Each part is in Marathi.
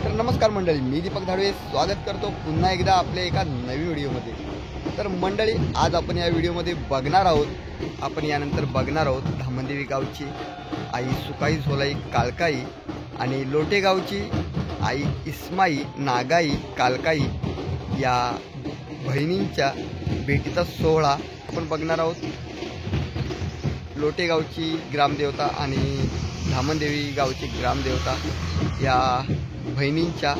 तर नमस्कार मंडळी, मी दीपक धाडवे स्वागत करतो पुन्हा एकदा आपल्या एका नवीन व्हिडिओमध्ये। तर मंडळी, आज आपण या व्हिडिओमध्ये बघणार आहोत धामणदेवी गावची आई सुकाई झोलाई कालकाई आणि लोटे गावची आई इस्माई नागाई कालकाई या बहिणींच्या भेटीचा सोहळा आपण बघणार आहोत। लोटे गावची ग्रामदेवता आणि धामणदेवी गावची ग्रामदेवता या बहिणींच्या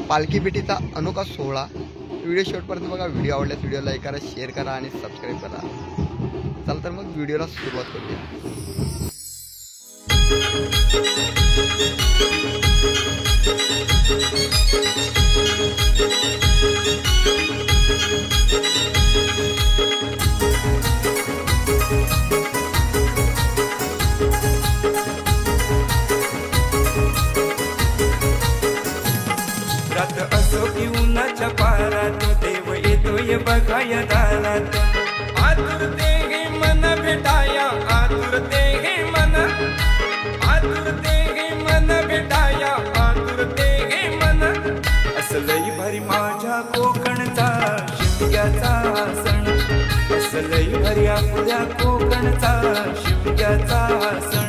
पालखी भेटीचा अनोखा सोहळा। व्हिडिओ शेवटपर्यंत बघा। व्हिडिओ आवडल्यास व्हिडिओ लाईक करा, शेअर करा आणि सबस्क्राईब करा। चला तर मग व्हिडिओला सुरुवात करूया। रात असो की उन्हाच्या पारात देव येतोय बघाया दारात। आतुरते हे मन भेटाया, आतुरते हे मन, आतुरते हे मन भेटाया, आतुरते हे मन। असलई भारी माझ्या कोकणचा शिमग्याचा सण, असलई भारी आपल्या कोकणचा शिमग्याचा सण।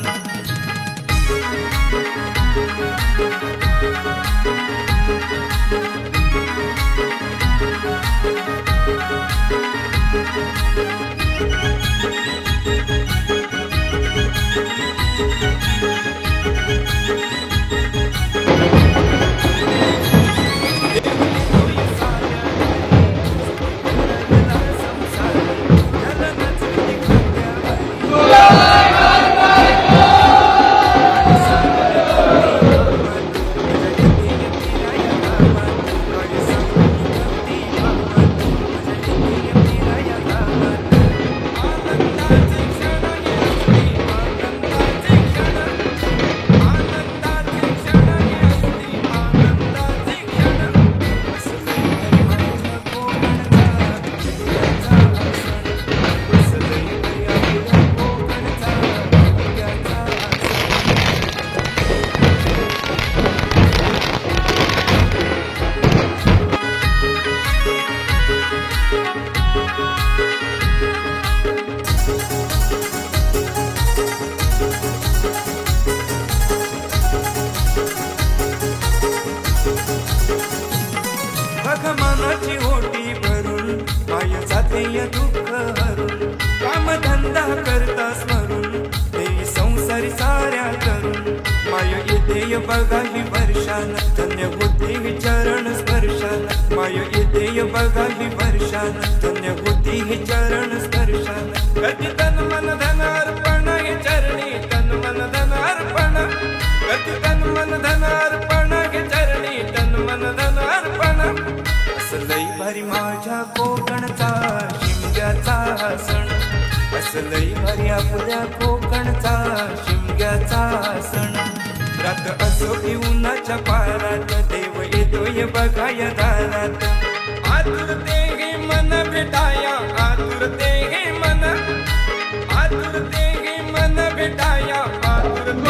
मनाची ओटी भरून माय जाते दुःख हरून, कामधंदा करता स्मरून देवी संसारी साऱ्या करून। माय येते बघा ही वर्षान, धन्य होते ही चरण स्पर्शान। माय येते बघा ही वर्षान, धन्य होते ही चरण स्पर्शान। कधी तन मन धन अर्पण हे चरणी, तन मन धन अर्पण, कधी तन मन धन अर्पण हे चरणी, तन मन धन अर्पण। असलई भारी माझ्या कोकणचा शिमग्याचा सण, असलई भारी आपल्या कोकणचा शिमग्याचा सण। रात असो की उन्हाच्या पारात देव येतोय बघाया दारात। आतुरते हे मन भेटाया, आतुरते हे मन, आतुरते हे मन भेटाया, आतुरते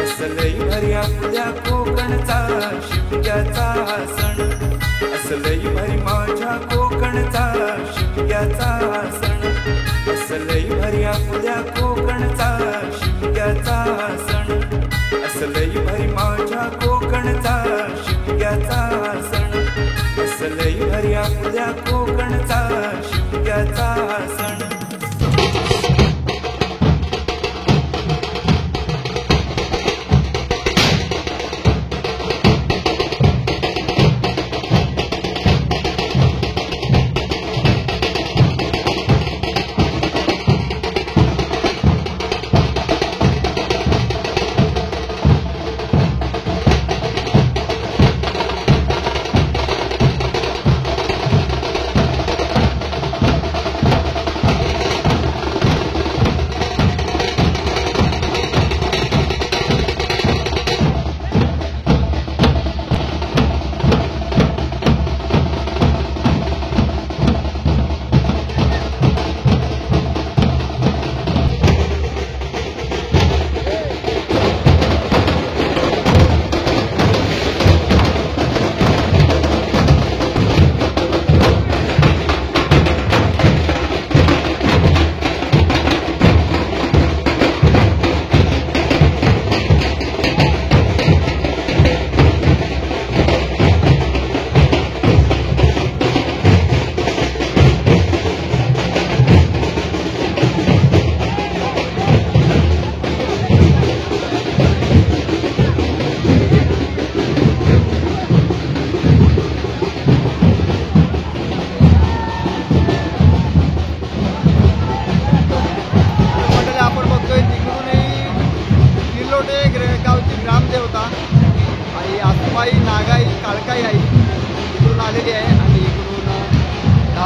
असलई भारी आपल्या कोकणचा शिमग्याचा सण, असलई भारी माझ्या कोकणचा शिमग्याचा सण, असलई भारी आपल्या कोकणचा शिमग्याचा सण, असलई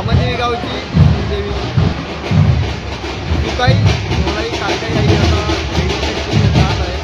धामदेवी गावची देवी तुकाई सोनाई काकाई आई आता देवीचे जात आहे.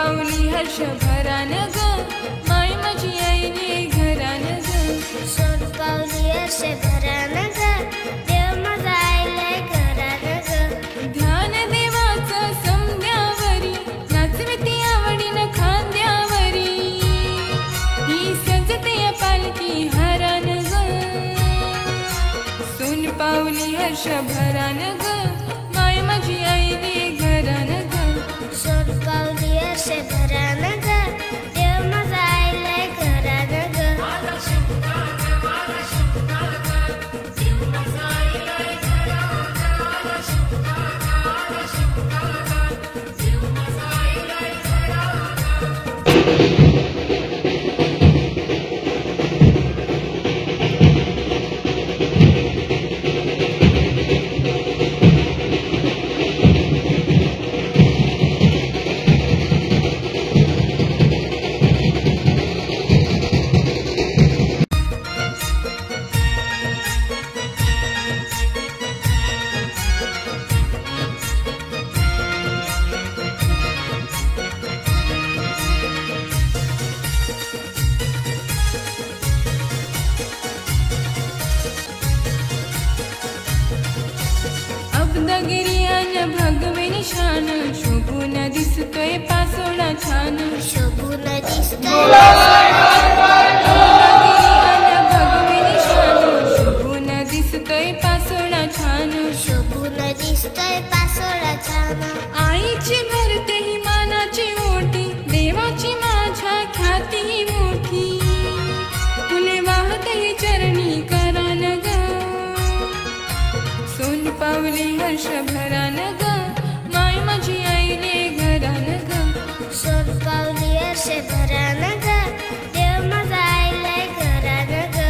पावली हर्ष भरान ग माय माझी आईले घरान ग सोन पावली हर्ष भरान ग देव माझा आईले घरान ग ध्यान देवाचं समद्यावरी नाचविती आवडीन खांद्यावरी ही सजते पालखी हरान ग सोन पावली हर्ष भरान ग माय माझी आईले घरान ग सोन पावली हर्ष भरान ग देव माझा आईले घरान ग अब्दगिरियान भगवे निशान शोभून दिसतोय पासोळा छान शोभून दिसतोय अब्दगिरियान भगवे निशान शोभून दिसतोय पासोळा छान शोभून दिसतोय पासोळा छान आईची भरते ही मानाची ओटी देवाची माझ्या ख्याती मोठी फुले वाहते ही चरणी करान ग सोन पावली हर्ष भरान ग माय माझी आईले घरान ग सोन पावली हर्ष भरान ग देव माझा आईले घरान ग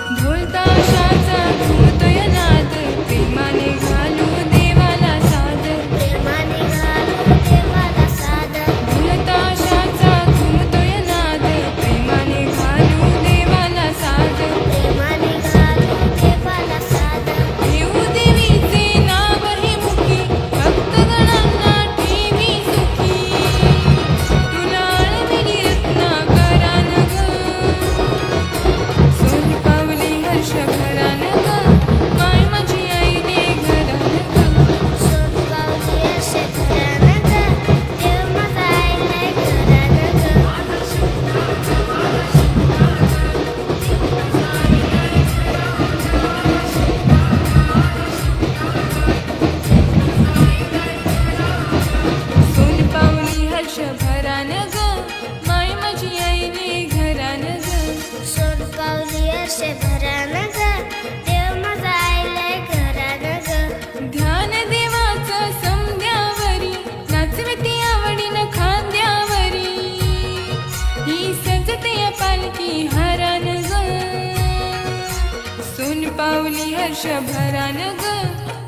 ढोलताशाचा घुमतोय नाद प्रेमाने घालू देवाला साद प्रेमाने घालू देवाला साद ढोलताशाचा घुमतोय नाद प्रेमाने घालू देवाला साद प्रेमाने घालू देवाला साद देऊ देवीचे नाव हे मुखी भक्तगणांना ठेवी सुखी तुला आळविली रत्नाकरान ग सोन पावली हर्ष भरान ग माय माझी आईले घरान ग सोन पावली हर्ष भरान ग देव माझा आईले घरान ग सोन पावली हर्ष भरान ग माय माझी आईले घरान ग सोन पावली हर्ष भरान ग देव माझा आईले घरान ग ध्यान देवाचं समद्यावरी नाचविती आवडीन खांद्यावरी ही सजते पालखी हरान ग सोन पावली हर्ष भरान ग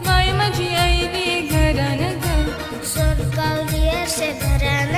माय माझी आईले घरान ग सोन पावली हर्ष भरान